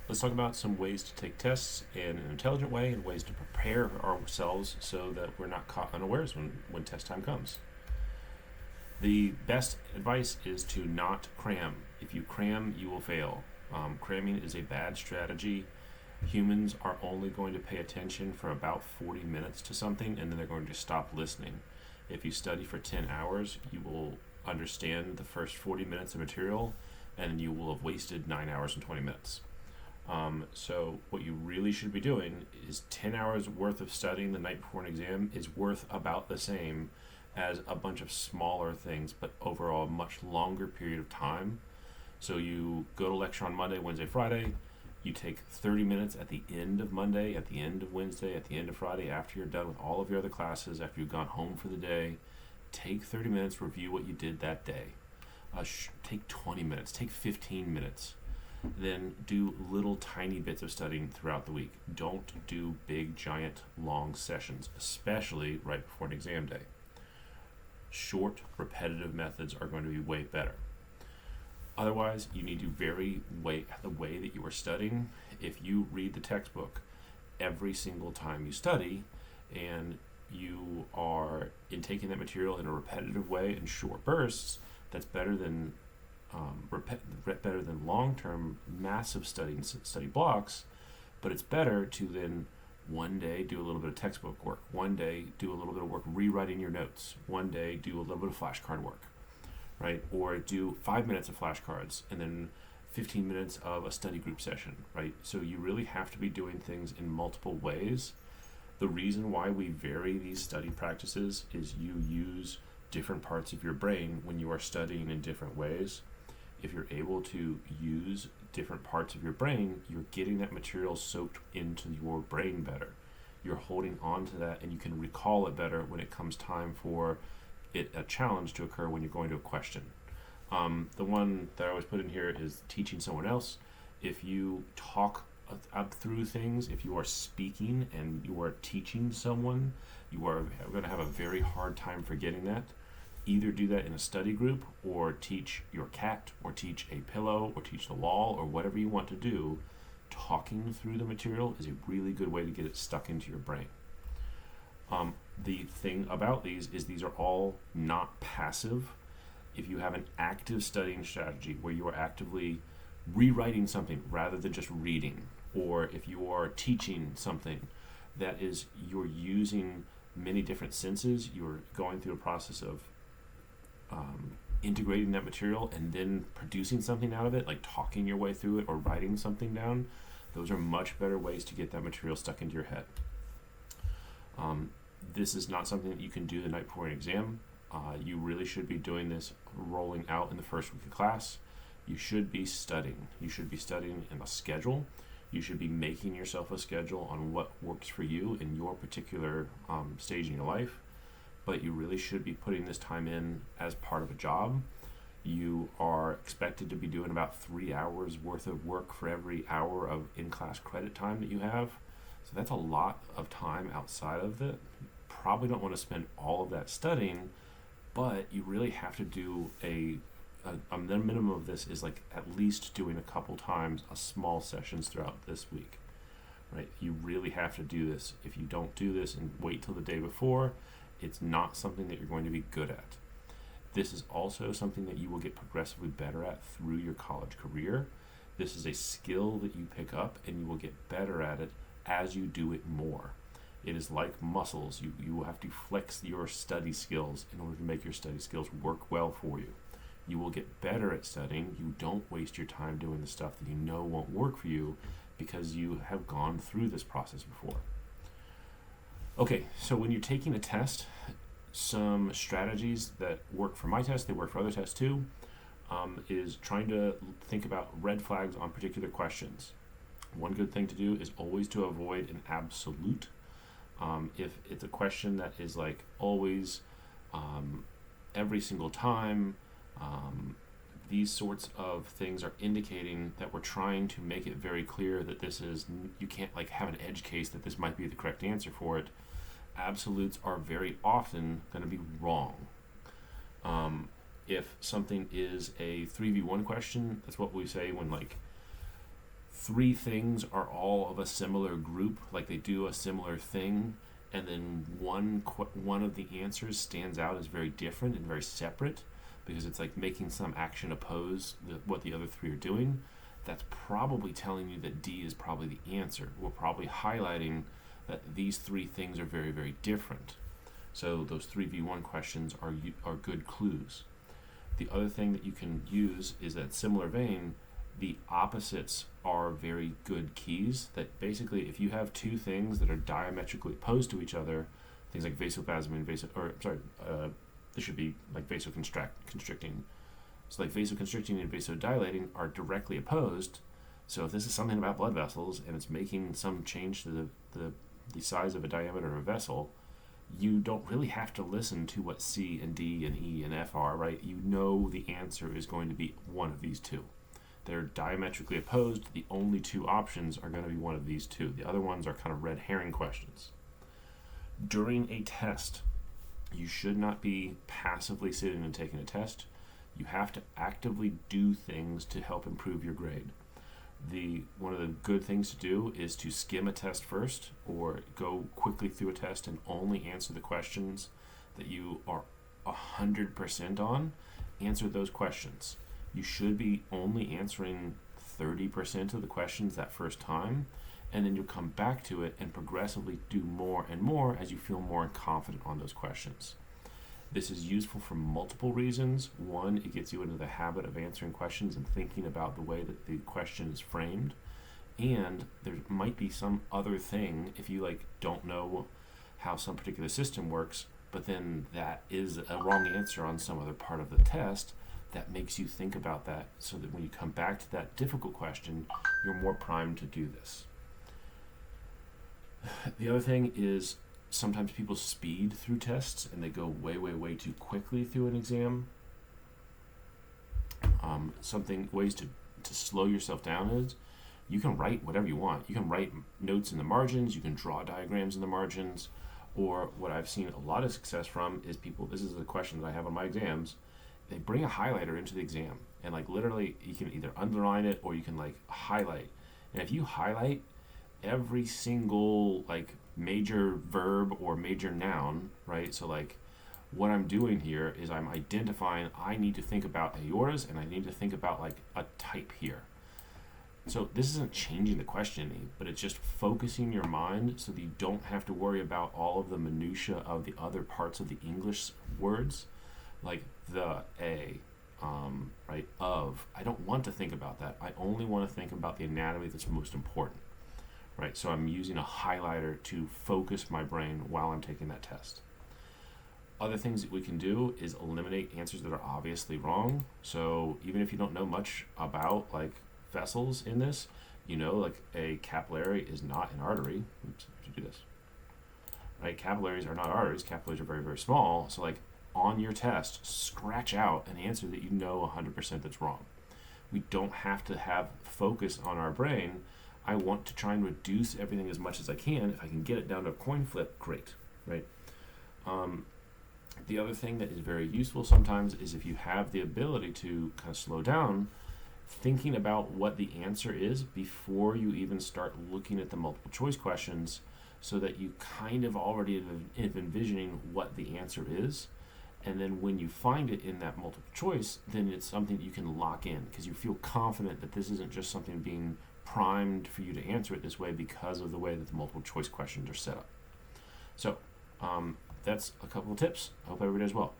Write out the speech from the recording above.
Let's talk about some ways to take tests in an intelligent way and ways to prepare ourselves so that we're not caught unawares when test time comes. The best advice is to not cram. If you cram, you will fail. Cramming is a bad strategy. Humans are only going to pay attention for about 40 minutes to something and then they're going to stop listening. If you study for 10 hours, you will understand the first 40 minutes of material and you will have wasted 9 hours and 20 minutes. So what you really should be doing is 10 hours worth of studying the night before an exam is worth about the same as a bunch of smaller things, but over a much longer period of time. So you go to lecture on Monday, Wednesday, Friday. You take 30 minutes at the end of Monday, at the end of Wednesday, at the end of Friday, after you're done with all of your other classes, after you've gone home for the day. Take 30 minutes, review what you did that day. Take 20 minutes, take 15 minutes. Then do little tiny bits of studying throughout the week. Don't do big, giant, long sessions, especially right before an exam day. Short, repetitive methods are going to be way better. Otherwise, you need to vary the way that you are studying. If you read the textbook every single time you study, and you are taking that material in a repetitive way in short bursts, that's better than long-term massive study blocks. But it's better to then one day do a little bit of textbook work, one day do a little bit of work rewriting your notes, one day do a little bit of flashcard work, right? Or do 5 minutes of flashcards and then 15 minutes of a study group session, right? So you really have to be doing things in multiple ways. The reason why we vary these study practices is you use different parts of your brain when you are studying in different ways. If you're able to use different parts of your brain, you're getting that material soaked into your brain better. You're holding on to that and you can recall it better when it comes time for a challenge to occur when you're going to a question. The one that I always put in here is teaching someone else. If you talk up through things, if you are speaking and you are teaching someone, you are going to have a very hard time forgetting that. Either do that in a study group or teach your cat or teach a pillow or teach the wall or whatever you want to do. Talking through the material is a really good way to get it stuck into your brain. The thing about these is these are all not passive. If you have an active studying strategy where you are actively rewriting something rather than just reading, or if you are teaching something that is you're using many different senses, you're going through a process of integrating that material and then producing something out of it, like talking your way through it or writing something down, those are much better ways to get that material stuck into your head. This is not something that you can do the night before an exam. You really should be doing this rolling out in the first week of class. You should be studying. You should be studying in a schedule. You should be making yourself a schedule on what works for you in your particular stage in your life. But you really should be putting this time in as part of a job. You are expected to be doing about 3 hours worth of work for every hour of in-class credit time that you have. So that's a lot of time outside of it. You probably don't want to spend all of that studying, but you really have to do the minimum of this is like at least doing a couple times a small sessions throughout this week, right? You really have to do this. If you don't do this and wait till the day before, it's not something that you're going to be good at. This is also something that you will get progressively better at through your college career. This is a skill that you pick up and you will get better at it as you do it more. It is like muscles. You will have to flex your study skills in order to make your study skills work well for you. You will get better at studying. You don't waste your time doing the stuff that you know won't work for you because you have gone through this process before. Okay, so when you're taking a test, some strategies that work for my test, they work for other tests too, is trying to think about red flags on particular questions. One good thing to do is always to avoid an absolute. If it's a question that is like always, every single time, these sorts of things are indicating that we're trying to make it very clear that this is, you can't like have an edge case that this might be the correct answer for it. Absolutes are very often going to be wrong. If something is a 3v1 question, that's what we say when like three things are all of a similar group, like they do a similar thing, and then one of the answers stands out as very different and very separate because it's like making some action oppose what the other three are doing, that's probably telling you that D is probably the answer. We're probably highlighting that these three things are very, very different. So those 3v1 questions are good clues. The other thing that you can use is that similar vein, the opposites are very good keys. That basically, if you have two things that are diametrically opposed to each other, things like vasospasm and this should be like vasoconstricting. So like vasoconstricting and vasodilating are directly opposed. So if this is something about blood vessels and it's making some change to the size of a diameter of a vessel, you don't really have to listen to what C and D and E and F are, right? You know the answer is going to be one of these two. They're diametrically opposed. The only two options are going to be one of these two. The other ones are kind of red herring questions. During a test, you should not be passively sitting and taking a test. You have to actively do things to help improve your grade. One of the good things to do is to skim a test first, or go quickly through a test and only answer the questions that you are 100% on. Answer those questions. You should be only answering 30% of the questions that first time, and then you'll come back to it and progressively do more and more as you feel more confident on those questions. This is useful for multiple reasons. One, it gets you into the habit of answering questions and thinking about the way that the question is framed. And there might be some other thing, if you don't know how some particular system works, but then that is a wrong answer on some other part of the test, that makes you think about that so that when you come back to that difficult question, you're more primed to do this. The other thing is sometimes people speed through tests and they go way, way, way too quickly through an exam. Ways to slow yourself down is you can write whatever you want. You can write notes in the margins, you can draw diagrams in the margins, or what I've seen a lot of success from is people, this is the question that I have on my exams, they bring a highlighter into the exam and literally you can either underline it or you can highlight. And if you highlight every single major verb or major noun, right? So what I'm doing here is I'm identifying I need to think about aortas and I need to think about a type here. So this isn't changing the question any, but it's just focusing your mind so that you don't have to worry about all of the minutia of the other parts of the English words, like the a, right, of. I don't want to think about that. I only want to think about the anatomy that's most important. Right, so I'm using a highlighter to focus my brain while I'm taking that test. Other things that we can do is eliminate answers that are obviously wrong. So even if you don't know much about vessels in this, a capillary is not an artery. Oops, I should do this. Right, capillaries are not arteries. Capillaries are very, very small. So on your test, scratch out an answer that you know 100% that's wrong. We don't have to have focus on our brain. I want to try and reduce everything as much as I can. If I can get it down to a coin flip, great, right? The other thing that is very useful sometimes is if you have the ability to kind of slow down, thinking about what the answer is before you even start looking at the multiple choice questions so that you kind of already have envisioning what the answer is. And then when you find it in that multiple choice, then it's something that you can lock in because you feel confident that this isn't just something being primed for you to answer it this way because of the way that the multiple choice questions are set up. So that's a couple of tips. I hope everybody does well.